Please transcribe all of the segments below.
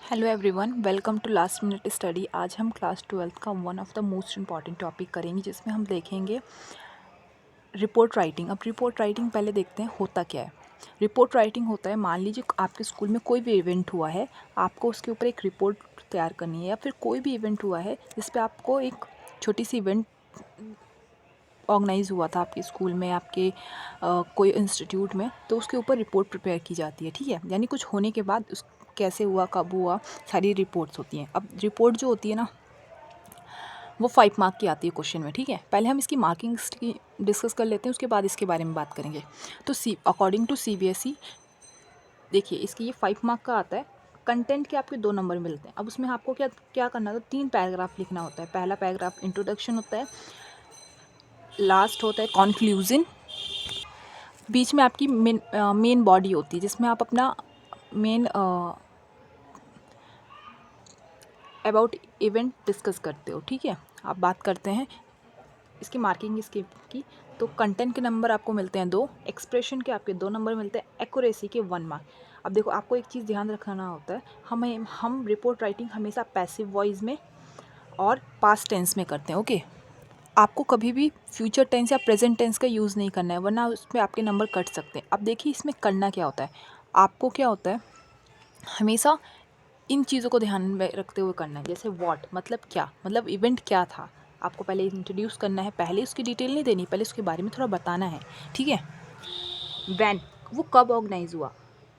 Hello everyone, welcome to last minute study. आज हम class 12th का one of the most important topic करेंगे जिसमें हम देखेंगे रिपोर्ट राइटिंग। अब रिपोर्ट राइटिंग पहले देखते हैं होता क्या है। रिपोर्ट राइटिंग होता है, मान लीजिए आपके स्कूल में कोई भी इवेंट हुआ है, आपको उसके ऊपर एक रिपोर्ट तैयार करनी है, या फिर कोई भी इवेंट हुआ है जिस पे आपको एक छोटी सी इवेंट ऑर्गेनाइज हुआ था आपके स्कूल में, आपके कोई इंस्टीट्यूट में, तो उसके ऊपर रिपोर्ट प्रिपेयर की जाती है। ठीक है, यानी कुछ होने के बाद उस कैसे हुआ, कब हुआ, सारी रिपोर्ट्स होती हैं। अब रिपोर्ट जो होती है ना, वो 5 मार्क की आती है क्वेश्चन में। ठीक है, पहले हम इसकी मार्किंग्स की डिस्कस कर लेते हैं, उसके बाद इसके बारे में बात करेंगे। तो अकॉर्डिंग टू CBSE देखिए, इसकी ये 5 मार्क का आता है। कंटेंट के आपके 2 नंबर मिलते हैं। अब उसमें आपको क्या क्या करना होता है, 3 पैराग्राफ लिखना होता है। पहला पैराग्राफ इंट्रोडक्शन होता है, लास्ट होता है कॉन्क्लूजन, बीच में आपकी मेन बॉडी होती है जिसमें आप अपना मेन अबाउट इवेंट डिस्कस करते हो। ठीक है, आप बात करते हैं इसकी मार्किंग इसकी की। तो कंटेंट के नंबर आपको मिलते हैं 2, एक्सप्रेशन के आपके 2 नंबर मिलते हैं, एक्यूरेसी के 1 मार्क। अब देखो, आपको एक चीज़ ध्यान रखना होता है, हम रिपोर्ट राइटिंग हमेशा पैसिव वॉइस में और पास्ट टेंस में करते हैं। ओके, आपको कभी भी फ्यूचर टेंस या प्रेजेंट टेंस का यूज़ नहीं करना है, वरना उसमें आपके नंबर कट सकते हैं। अब देखिए, इसमें करना क्या होता है, आपको क्या होता है, हमेशा इन चीज़ों को ध्यान में रखते हुए करना है। जैसे व्हाट मतलब क्या, मतलब इवेंट क्या था, आपको पहले इंट्रोड्यूस करना है, पहले उसकी डिटेल नहीं देनी, पहले उसके बारे में थोड़ा बताना है। ठीक है, व्हेन वो कब ऑर्गेनाइज हुआ,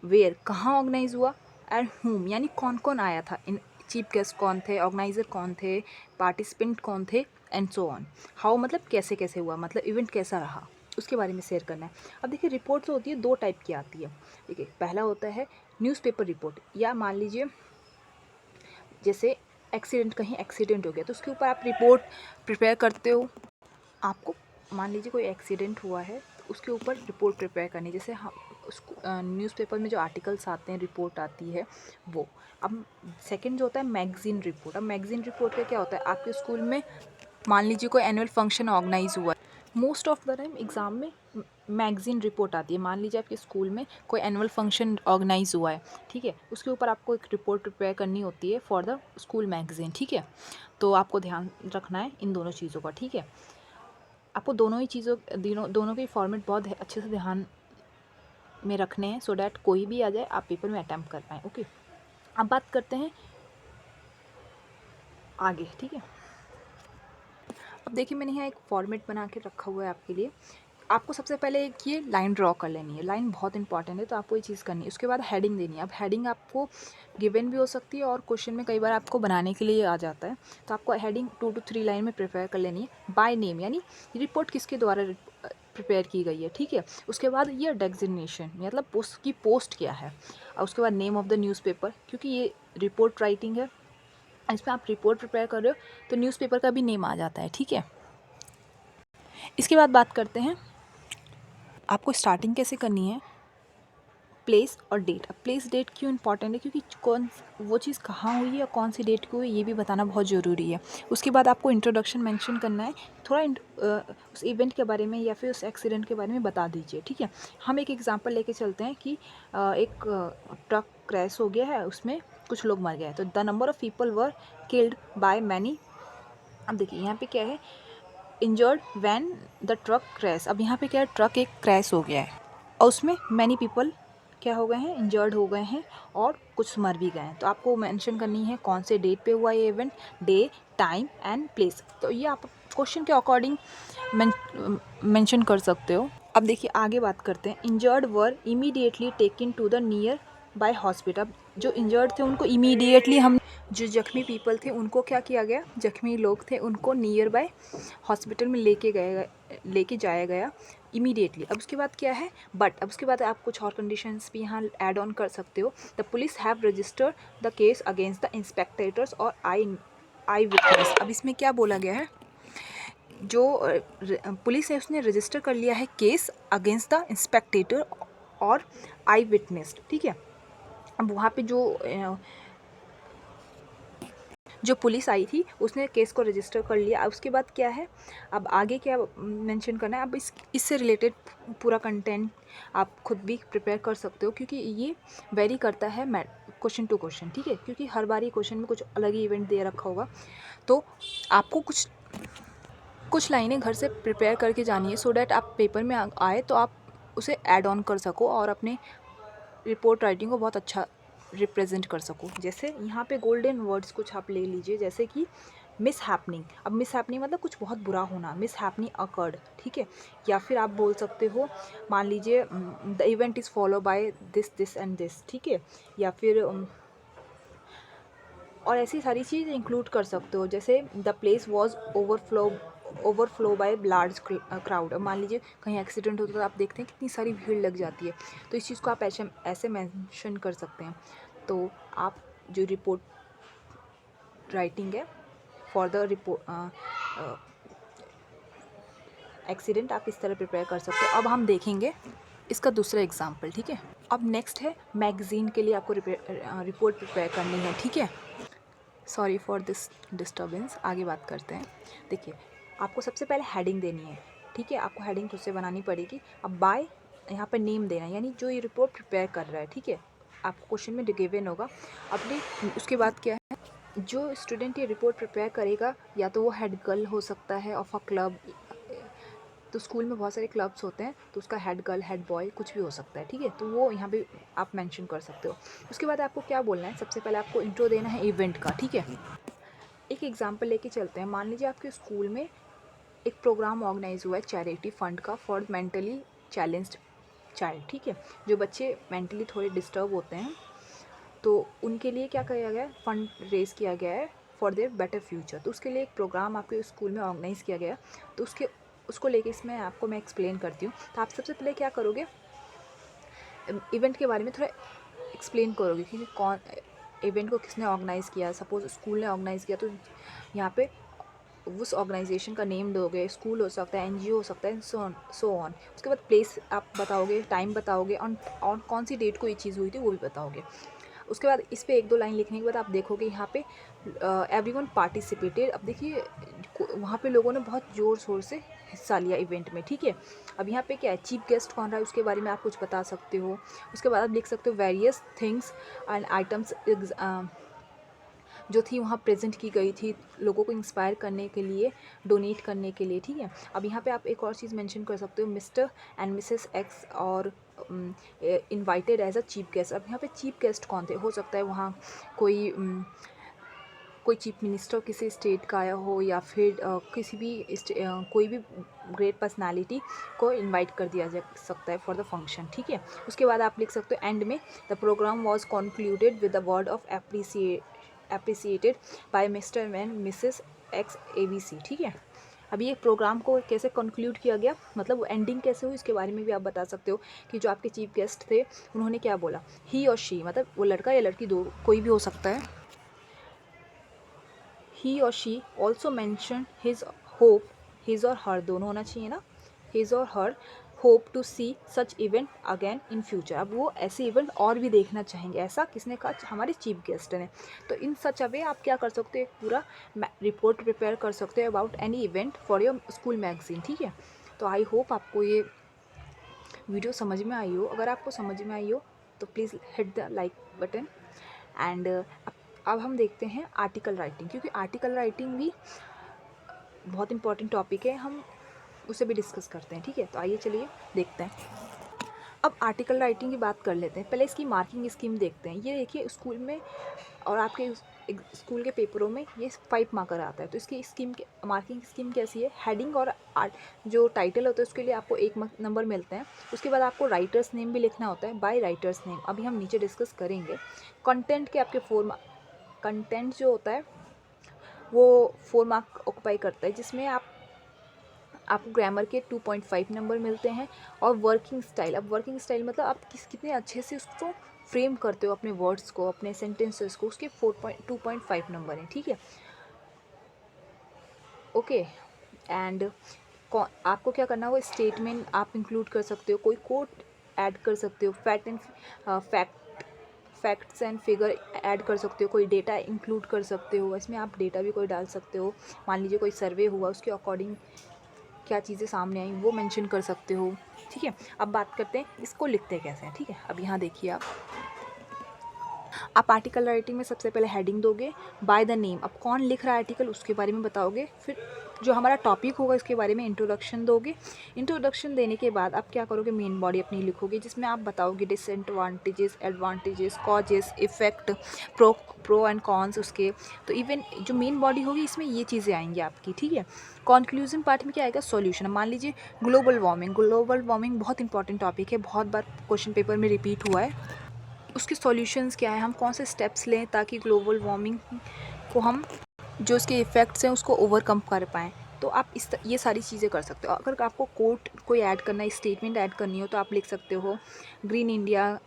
वेयर कहाँ ऑर्गेनाइज हुआ, एंड हुम यानी कौन कौन आया था, इन चीफ गेस्ट कौन थे, ऑर्गेनाइजर कौन थे, पार्टिसिपेंट कौन थे, एंड सो ऑन। हाउ मतलब कैसे कैसे हुआ, मतलब इवेंट कैसा रहा, उसके बारे में शेयर करना है। अब देखिए, रिपोर्ट जो होती है 2 टाइप की आती है। देखिए, पहला होता है न्यूज़पेपर रिपोर्ट, या मान लीजिए जैसे एक्सीडेंट, कहीं एक्सीडेंट हो गया तो उसके ऊपर आप रिपोर्ट प्रिपेयर करते हो। आपको मान लीजिए कोई एक्सीडेंट हुआ है तो उसके ऊपर रिपोर्ट प्रिपेयर करनी, जैसे हम न्यूज़पेपर में जो आर्टिकल्स आते हैं, रिपोर्ट आती है वो। अब सेकंड जो होता है मैगज़ीन रिपोर्ट। अब मैगज़ीन रिपोर्ट का क्या होता है, आपके स्कूल में मान लीजिए कोई एनुअल फंक्शन ऑर्गेनाइज हुआ है, most of the time exam में मैगज़ीन रिपोर्ट आती है। मान लीजिए आपके स्कूल में कोई एनुअल फंक्शन ऑर्गेनाइज हुआ है, ठीक है, उसके ऊपर आपको एक रिपोर्ट प्रिपेयर करनी होती है फॉर द स्कूल मैगज़ीन। ठीक है, तो आपको ध्यान रखना है इन दोनों चीज़ों का। ठीक है, आपको दोनों ही चीज़ों दोनों के फॉर्मेट बहुत अच्छे से ध्यान में रखने हैं, सो डैट कोई भी आ जाए आप पेपर में अटैम्प्ट कर पाएँ। ओके, अब बात करते हैं आगे। ठीक है, अब देखिए, मैंने यहाँ एक फॉर्मेट बना के रखा हुआ है आपके लिए। आपको सबसे पहले एक ये लाइन ड्रॉ कर लेनी है, लाइन बहुत इंपॉर्टेंट है, तो आपको ये चीज़ करनी है। उसके बाद हेडिंग देनी है। अब हेडिंग आपको गिवन भी हो सकती है और क्वेश्चन में कई बार आपको बनाने के लिए आ जाता है, तो आपको हेडिंग 2 to 3 लाइन में प्रिपेयर कर लेनी है। बाय नेम यानी रिपोर्ट किसके द्वारा प्रिपेयर की गई है। ठीक है, उसके बाद ये डेजिग्नेशन मतलब उसकी पोस्ट क्या है, और उसके बाद नेम ऑफ द न्यूज़पेपर, क्योंकि ये रिपोर्ट राइटिंग है, इसमें आप रिपोर्ट प्रिपेयर कर रहे हो तो न्यूज़पेपर का भी नेम आ जाता है। ठीक है, इसके बाद बात करते हैं आपको स्टार्टिंग कैसे करनी है, प्लेस और डेट। अब प्लेस डेट क्यों इंपॉर्टेंट है, क्योंकि कौन वो चीज़ कहाँ हुई है और कौन सी डेट को हुई है, ये भी बताना बहुत ज़रूरी है। उसके बाद आपको इंट्रोडक्शन मेंशन करना है, थोड़ा उस इवेंट के बारे में या फिर उस एक्सीडेंट के बारे में बता दीजिए। ठीक है, हम एक एग्जांपल लेके चलते हैं कि एक ट्रक क्रैश हो गया है, उसमें कुछ लोग मर गए, तो the number of people were killed by many. अब देखिए, यहाँ पे क्या है, injured when the truck crash. अब यहाँ पे क्या है, ट्रक एक क्रैश हो गया है और उसमें मैनी पीपल क्या हो गए हैं, इंजर्ड हो गए हैं और कुछ मर भी गए हैं। तो आपको मेंशन करनी है कौन से डेट पे हुआ ये event, day, time and place. तो ये आप क्वेश्चन के अकॉर्डिंग मेंशन कर सकते हो। अब देखिए, आगे बात करते हैं। Injured were immediately taken to the near by hospital. जो इंजर्ड थे उनको इमीडिएटली हम, जो जख्मी पीपल थे उनको क्या किया गया, जख्मी लोग थे उनको नियर बाय हॉस्पिटल में लेके जाया गया इमीडिएटली। अब उसके बाद क्या है, बट अब उसके बाद आप कुछ और कंडीशंस भी यहाँ ऐड ऑन कर सकते हो। The police have registered the case against the inspectors और आई विटनेस। अब इसमें क्या बोला गया है, जो पुलिस है उसने रजिस्टर कर लिया है केस अगेंस्ट द इंस्पेक्टेटर और आई विटनेस। ठीक है, अब वहाँ पे जो पुलिस आई थी उसने केस को रजिस्टर कर लिया। अब उसके बाद क्या है, अब आगे क्या मेंशन करना है। अब इससे रिलेटेड पूरा कंटेंट आप खुद भी प्रिपेयर कर सकते हो, क्योंकि ये वेरी करता है क्वेश्चन टू क्वेश्चन, ठीक है, क्योंकि हर बार ही क्वेश्चन में कुछ अलग ही इवेंट दे रखा होगा, तो आपको कुछ लाइनें घर से प्रिपेयर करके जानी है, सो डैट आप पेपर में आए तो आप उसे ऐड ऑन कर सको और अपने रिपोर्ट राइटिंग को बहुत अच्छा रिप्रेजेंट कर सको। जैसे यहाँ पे गोल्डन वर्ड्स कुछ आप ले लीजिए, जैसे कि मिस हैपनिंग। अब मिस हैपनिंग मतलब कुछ बहुत बुरा होना, मिस हैपनिंग अकर्ड, ठीक है। या फिर आप बोल सकते हो, मान लीजिए the event is follow by this and this, ठीक है। या फिर और ऐसी सारी चीज़ इंक्लूड कर सकते हो, जैसे the place was overflow by large crowd. अब मान लीजिए कहीं एक्सीडेंट होता है तो आप देखते हैं कितनी सारी भीड़ लग जाती है, तो इस चीज़ को आप ऐसे मेंशन कर सकते हैं। तो आप जो रिपोर्ट राइटिंग है फॉर द रिपोर्ट एक्सीडेंट, आप इस तरह प्रिपेयर कर सकते हो। अब हम देखेंगे इसका दूसरा एग्जाम्पल, ठीक है। अब नेक्स्ट है मैगज़ीन के लिए आपको रिपोर्ट प्रिपेयर करनी है, ठीक है। सॉरी फॉर दिस डिस्टर्बेंस, आगे बात करते हैं। देखिए, आपको सबसे पहले हेडिंग देनी है, ठीक है। आपको हेडिंग खुद से बनानी पड़ेगी। अब बाय यहाँ पर नेम देना, यानी जो ये रिपोर्ट प्रिपेयर कर रहा है, ठीक है। आपको क्वेश्चन में गिवन होगा अपने। उसके बाद क्या है, जो स्टूडेंट ये रिपोर्ट प्रिपेयर करेगा, या तो वो हेड गर्ल हो सकता है ऑफ अ क्लब, तो स्कूल में बहुत सारे क्लब्स होते हैं, तो उसका हेड गर्ल, हेड बॉय कुछ भी हो सकता है, ठीक है। तो वो यहाँ पे आप मेंशन कर सकते हो। उसके बाद आपको क्या बोलना है, सबसे पहले आपको इंट्रो देना है इवेंट का, ठीक है। एक एग्जांपल लेके चलते हैं। मान लीजिए आपके स्कूल में एक प्रोग्राम ऑर्गेनाइज हुआ है चैरिटी फंड का फॉर मेंटली चैलेंज्ड चाइल्ड, ठीक है। जो बच्चे मेंटली थोड़े डिस्टर्ब होते हैं, तो उनके लिए क्या किया गया है, फंड रेज किया गया है फॉर देयर बेटर फ्यूचर। तो उसके लिए एक प्रोग्राम आपके स्कूल में ऑर्गेनाइज़ किया गया, तो उसको लेके इसमें आपको मैं एक्सप्लेन करती हूँ। तो आप सबसे पहले क्या करोगे, इवेंट के बारे में थोड़ा एक्सप्लेन करोगे कि कौन इवेंट को किसने ऑर्गेनाइज़ किया। सपोज़ स्कूल ने ऑर्गेनाइज़ किया, तो यहाँ पे उस ऑर्गेनाइजेशन का नेम दोगे, स्कूल हो सकता है, एनजीओ हो सकता है, सो ऑन। उसके बाद प्लेस आप बताओगे, टाइम बताओगे, और कौन सी डेट को ये चीज़ हुई थी वो भी बताओगे। उसके बाद इस पे एक दो लाइन लिखने के बाद आप देखोगे यहाँ पे एवरीवन पार्टिसिपेटेड। अब देखिए वहाँ पे लोगों ने बहुत ज़ोर शोर से हिस्सा लिया इवेंट में, ठीक है। अब यहाँ पे क्या है, चीफ गेस्ट कौन रहा है उसके बारे में आप कुछ बता सकते हो। उसके बाद आप लिख सकते हो वेरियस थिंग्स एंड आइटम्स जो थी वहाँ प्रेजेंट की गई थी लोगों को इंस्पायर करने के लिए, डोनेट करने के लिए, ठीक है। अब यहाँ पे आप एक और चीज़ मेंशन कर सकते हो, मिस्टर एंड मिसेस एक्स और invited as a chief guest. अब यहाँ पे चीफ गेस्ट कौन थे, हो सकता है वहाँ कोई चीफ मिनिस्टर किसी स्टेट का आया हो, या फिर किसी भी कोई भी ग्रेट पर्सनालिटी को इनवाइट कर दिया जा सकता है फॉर द फंक्शन, ठीक है। उसके बाद आप लिख सकते हो एंड में the programme was concluded with the word of appreciated by mister and Mrs X ABC, ठीक है। अभी ये प्रोग्राम को कैसे कंक्लूड किया गया, मतलब वो एंडिंग कैसे हुई, इसके बारे में भी आप बता सकते हो कि जो आपके चीफ गेस्ट थे उन्होंने क्या बोला। ही और शी, मतलब वो लड़का या लड़की दो कोई भी हो सकता है। ही और she also mention his hope, his और हर दोनों होना चाहिए ना, हिज और her hope to see such event again in future. अब वो ऐसे इवेंट और भी देखना चाहेंगे, ऐसा किसने कहा, हमारे चीफ गेस्ट ने। तो इन सच अ वे आप क्या कर सकते हो, एक पूरा रिपोर्ट प्रिपेयर कर सकते हो about any event for your school magazine, ठीक है। तो आई होप आपको ये वीडियो समझ में आई हो। अगर आपको समझ में आई हो तो please hit the like button. And अब हम देखते हैं आर्टिकल राइटिंग, क्योंकि आर्टिकल राइटिंग भी बहुत इंपॉर्टेंट टॉपिक है, हम उसे भी डिस्कस करते हैं, ठीक है। तो आइए चलिए देखते हैं। अब आर्टिकल राइटिंग की बात कर लेते हैं। पहले इसकी मार्किंग स्कीम देखते हैं। ये देखिए स्कूल में और आपके स्कूल के पेपरों में ये 5 मार्कर आता है। तो इसकी स्कीम मार्किंग स्कीम कैसी है, हेडिंग और जो टाइटल होता है उसके लिए आपको 1 नंबर मिलते हैं। उसके बाद आपको राइटर्स नेम भी लिखना होता है, बाय राइटर्स नेम। अभी हम नीचे डिस्कस करेंगे। कंटेंट के आपके 4 कंटेंट जो होता है वो 4 मार्क ऑक्यूपाई करता है, जिसमें आपको ग्रामर के 2.5 नंबर मिलते हैं। और वर्किंग स्टाइल, अब वर्किंग स्टाइल मतलब आप कितने अच्छे से उसको फ्रेम करते हो अपने वर्ड्स को, अपने सेंटेंसेस को, उसके 2.5 नंबर हैं, ठीक है। ओके। एंड आपको क्या करना हो, स्टेटमेंट आप इंक्लूड कर सकते हो, कोई कोट ऐड कर सकते हो, फैक्ट्स एंड फिगर ऐड कर सकते हो, कोई डेटा इंक्लूड कर सकते हो। इसमें आप डेटा भी कोई डाल सकते हो। मान लीजिए कोई सर्वे हुआ, उसके अकॉर्डिंग क्या चीज़ें सामने आई वो मेंशन कर सकते हो, ठीक है। अब बात करते हैं इसको लिखते कैसे हैं, ठीक है। अब यहाँ देखिए आप, आप आर्टिकल राइटिंग में सबसे पहले हेडिंग दोगे, बाय द नेम, अब कौन लिख रहा है आर्टिकल उसके बारे में बताओगे, फिर जो हमारा टॉपिक होगा इसके बारे में इंट्रोडक्शन दोगे। इंट्रोडक्शन देने के बाद आप क्या करोगे, मेन बॉडी अपनी लिखोगे जिसमें आप बताओगे disadvantages, advantages, causes, effect, pro and cons उसके। तो इवन जो मेन बॉडी होगी इसमें ये चीज़ें आएंगी आपकी, ठीक है। कंक्लूजन पार्ट में क्या आएगा, सॉल्यूशन। मान लीजिए ग्लोबल वार्मिंग बहुत इंपॉर्टेंट टॉपिक है, बहुत बार क्वेश्चन पेपर में रिपीट हुआ है। उसके सॉल्यूशंस क्या है, हम कौन से स्टेप्स लें ताकि ग्लोबल वार्मिंग को हम जो उसके इफ़ेक्ट्स हैं उसको ओवरकम कर पाएँ। तो आप ये सारी चीज़ें कर सकते हो। अगर आपको कोट कोई ऐड करना है, स्टेटमेंट ऐड करनी हो तो आप लिख सकते हो green India,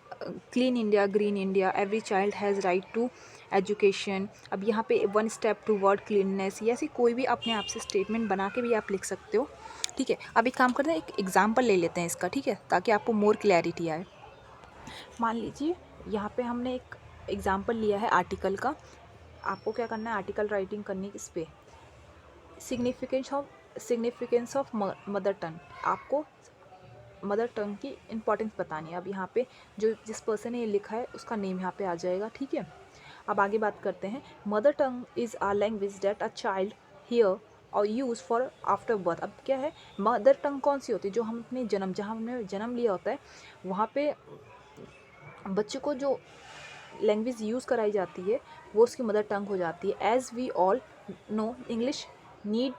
clean India, green India, every child has right to education. अब यहाँ पे वन स्टेप टूवर्ड क्लीननेस, या ऐसी कोई भी अपने आप से स्टेटमेंट बना के भी आप लिख सकते हो, ठीक है। अब एक काम करते हैं, एक एग्जाम्पल ले लेते हैं इसका, ठीक है, ताकि आपको मोर क्लैरिटी आए। मान लीजिए यहाँ पे हमने एक एग्जाम्पल लिया है आर्टिकल का। आपको क्या करना है, आर्टिकल राइटिंग करनी है इस पे, सिग्निफिकेंस ऑफ मदर टंग। आपको मदर टंग की इम्पोर्टेंस बतानी है। अब यहाँ पे जो जिस पर्सन ने ये लिखा है उसका नेम यहाँ पे आ जाएगा, ठीक है। अब आगे बात करते हैं। Mother tongue is a language that a child hear और यूज़ फॉर आफ्टर बर्थ। अब क्या है, मदर टंग कौन सी होती है, जो हम अपने जहाँ हमने जन्म लिया होता है वहाँ पे बच्चे को जो लैंग्वेज यूज़ कराई जाती है वो उसकी मदर टंग हो जाती है। As we all know English need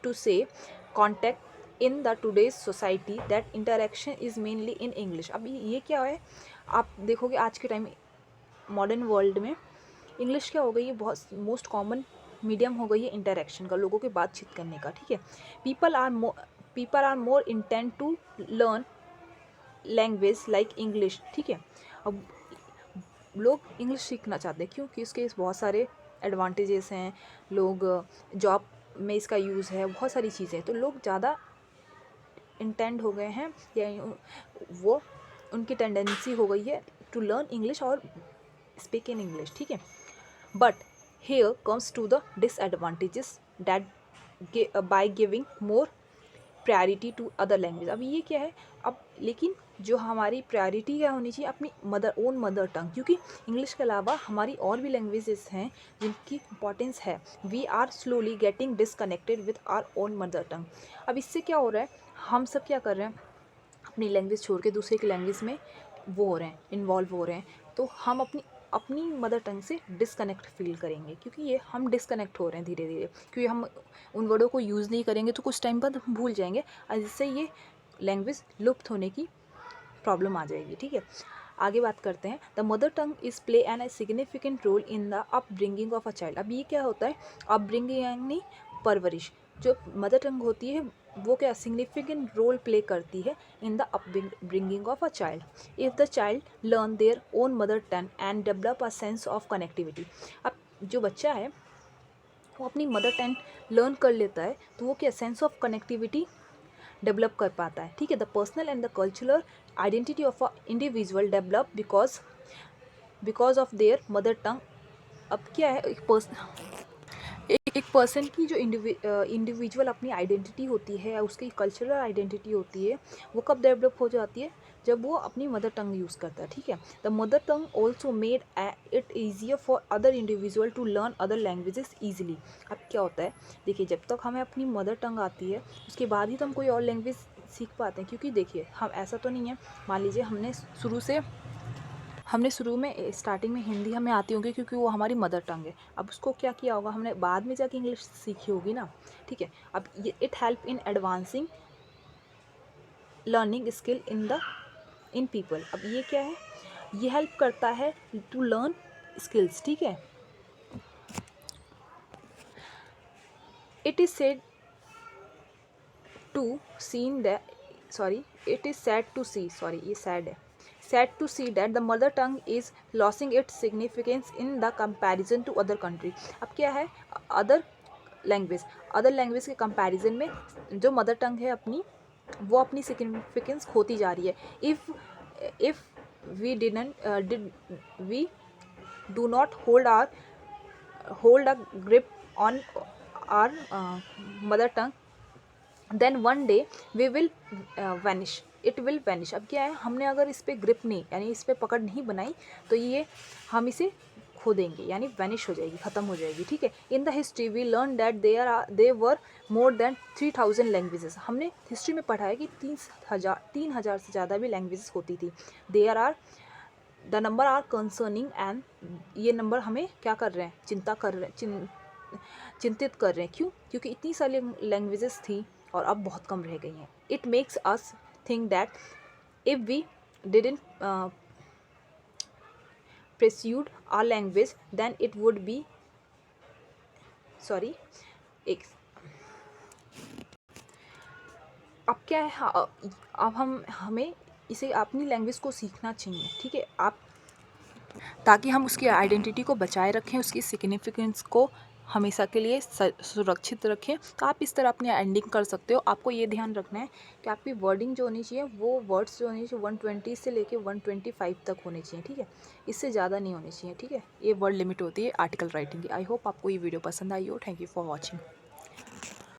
to say contact in the today's society that interaction is mainly in English. अब ये क्या है, आप देखोगे आज के टाइम मॉडर्न वर्ल्ड में इंग्लिश क्या हो गई है, बहुत मोस्ट कॉमन मीडियम हो गई है इंटरेक्शन का, लोगों के बातचीत करने का, ठीक है। People are more intent to learn language like English, ठीक है। अब लोग इंग्लिश सीखना चाहते हैं क्योंकि इसके बहुत सारे एडवांटेजेस हैं, लोग जॉब में इसका यूज़ है, बहुत सारी चीज़ें, तो लोग ज़्यादा इंटेंड हो गए हैं या वो उनकी टेंडेंसी हो गई है टू लर्न इंग्लिश और स्पीक इन इंग्लिश, ठीक है। But here comes to the disadvantages that by giving more priority to other language. अब ये क्या है, अब लेकिन जो हमारी प्रायोरिटी क्या होनी चाहिए, अपनी ओन मदर टंग, क्योंकि इंग्लिश के अलावा हमारी और भी लैंग्वेजेस हैं जिनकी इंपॉर्टेंस है। We are slowly getting disconnected with our own mother tongue. अब इससे क्या हो रहा है, हम सब क्या कर रहे हैं, अपनी लैंग्वेज छोड़ के दूसरे की लैंग्वेज में वो हो रहे हैं, इन्वॉल्व हो रहे हैं। तो हम अपनी मदर टंग से डिसकनेक्ट फील करेंगे, क्योंकि ये हम डिसकनेक्ट हो रहे हैं धीरे धीरे, क्योंकि हम उन वर्डों को यूज़ नहीं करेंगे तो कुछ टाइम बाद हम भूल जाएंगे और जिससे ये लैंग्वेज लुप्त होने की प्रॉब्लम आ जाएगी, ठीक है। आगे बात करते हैं। The mother tongue is play an a significant role in the upbringing of a child. अब ये क्या होता है, अपब्रिंगिंग यानी परवरिश। जो मदर टंग होती है वो क्या सिग्निफिकेंट रोल प्ले करती है in the upbringing of a child. If the child learn their own mother tongue and develop a sense of connectivity. अब जो बच्चा है वो अपनी मदर टंग लर्न कर लेता है तो वो क्या सेंस ऑफ कनेक्टिविटी डेवलप कर पाता है, ठीक है। The personal and the cultural identity of a individual develop because of their mother tongue. अब क्या है, एक पर्सन की जो इंडिविजुअल अपनी आइडेंटिटी होती है, उसकी कल्चरल आइडेंटिटी होती है, वो कब डेवलप हो जाती है, जब वो अपनी मदर टंग यूज़ करता है, ठीक है। The mother tongue also made it easier for other individual to learn other languages easily. अब क्या होता है, देखिए जब तक हमें अपनी मदर टंग आती है उसके बाद ही तो हम कोई और लैंग्वेज सीख पाते हैं, क्योंकि देखिए हम ऐसा तो नहीं है, मान लीजिए हमने शुरू में स्टार्टिंग में हिंदी हमें आती होगी क्योंकि वो हमारी मदर टंग है। अब उसको क्या किया होगा हमने, बाद में जाके इंग्लिश सीखी होगी ना, ठीक है। अब ये it help in advancing learning skill in people. अब ये क्या है, ये हेल्प करता है टू लर्न स्किल्स, ठीक है। It is said to seen that it is sad to see, ये sad है, sad to see that the mother tongue is losing its significance in the comparison to other country। अब क्या है, other language के comparison में जो mother tongue है अपनी, वो अपनी सिग्निफिकेंस खोती जा रही है। If we do not hold a grip on our mother tongue, then one day we will vanish। It will vanish. अब क्या है, हमने अगर इस पर ग्रिप नहीं यानी इस पर पकड़ नहीं बनाई तो ये हम इसे खो देंगे यानी वैनिश हो जाएगी, ख़त्म हो जाएगी, ठीक है। In the history we learn that they were more than 3000 languages. हमने हिस्ट्री में पढ़ा है कि 3,000 से ज़्यादा भी लैंग्वेजेस होती थी। There are the number are concerning and ये नंबर हमें क्या कर रहे हैं, चिंतित कर रहे हैं। क्यों? क्योंकि इतनी सारी लैंग्वेजेस थी और अब बहुत कम रह गई हैं। It makes us think that if we didn't pursued our language then it would be sorry एक अब क्या है, अब हमें इसे अपनी लैंग्वेज को सीखना चाहिए, ठीक है, आप ताकि हम उसकी आइडेंटिटी को बचाए रखें, उसकी सिग्निफिकेंस को हमेशा के लिए सुरक्षित रखें। तो आप इस तरह अपनी एंडिंग कर सकते हो। आपको ये ध्यान रखना है कि आपकी वर्डिंग जो होनी चाहिए वो वर्ड्स जो होनी चाहिए 120 से लेके 125 तक होने चाहिए, ठीक है, इससे ज़्यादा नहीं होनी चाहिए, ठीक है। ये वर्ड लिमिट होती है आर्टिकल राइटिंग की। आई होप आपको ये वीडियो पसंद आई हो। Thank you for watching.